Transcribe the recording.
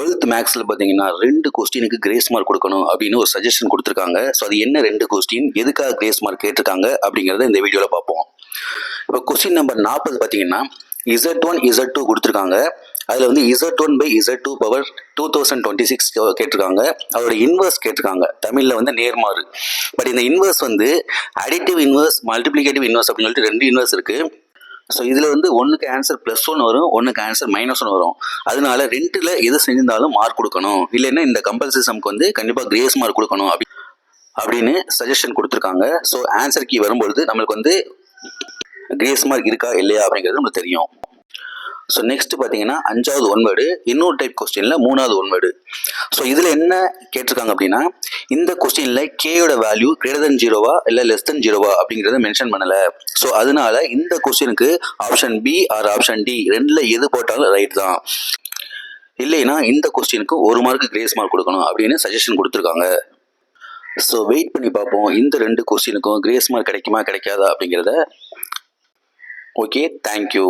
12th மேக்ஸில் பார்த்தீங்கன்னா 2 கொஸ்டினுக்கு கிரேஸ் மார்க் கொடுக்கணும் அப்படின்னு ஒரு சஜஷன் கொடுத்துருக்காங்க. ஸோ அது என்ன 2 கொஸ்டின், எதுக்காக கிரேஸ் மார்க் கேட்டிருக்காங்க அப்படிங்கிறத இந்த வீடியோவில் பார்ப்போம். இப்போ கொஸ்டின் நம்பர் 40 பார்த்தீங்கன்னா Z1 Z2 கொடுத்துருக்காங்க. அதில் வந்து Z1 by Z2 பவர் 2026 கேட்டிருக்காங்க. அதோட இன்வர்ஸ் கேட்டிருக்காங்க. தமிழில் வந்து நேர்மாறு. பட் இந்த இன்வர்ஸ் வந்து அடிட்டிவ் இன்வர்ஸ், மல்டிப்ளிகேட்டிவ் இன்வர்ஸ் அப்படின்னு சொல்லிட்டு 2 இன்வர்ஸ் இருக்குது. ஸோ இதில் வந்து ஒன்றுக்கு ஆன்சர் +1 வரும், ஒன்றுக்கு ஆன்சர் -1 வரும். அதனால 2ல் எது செஞ்சிருந்தாலும் மார்க் கொடுக்கணும், இல்லைன்னா இந்த கம்பல்சரி சம்க்கு வந்து கண்டிப்பாக கிரேஸ் மார்க் கொடுக்கணும் அப்படின்னு சஜஷன் கொடுத்துருக்காங்க. ஸோ ஆன்சர் கீ வரும்பொழுது நம்மளுக்கு வந்து கிரேஸ் மார்க் இருக்கா இல்லையா அப்படிங்கிறது நம்மளுக்கு தெரியும். ஸோ நெக்ஸ்ட் பார்த்தீங்கன்னா 5வது ஒன்வேர்டு, இன்னொரு டைப் கொஸ்டினில் 3வது ஒன்வேர்டு. ஸோ இதில் என்ன கேட்டிருக்காங்க அப்படின்னா, இந்த கொஸ்டினில் கேயோட வேல்யூ >0 இல்லை <0 அப்படிங்கிறத மென்ஷன் பண்ணலை. ஸோ அதனால இந்த கொஸ்டினுக்கு option B or option D 2ல் எது போட்டாலும் ரைட் தான். இல்லைன்னா இந்த கொஸ்டினுக்கு 1 மார்க் கிரேஸ் மார்க் கொடுக்கணும் அப்படின்னு சஜஷன் கொடுத்துருக்காங்க. ஸோ வெயிட் பண்ணி பார்ப்போம் இந்த 2 கொஸ்டினுக்கும் கிரேஸ் மார்க் கிடைக்குமா கிடைக்காதா அப்படிங்கிறத. Okay, thank you.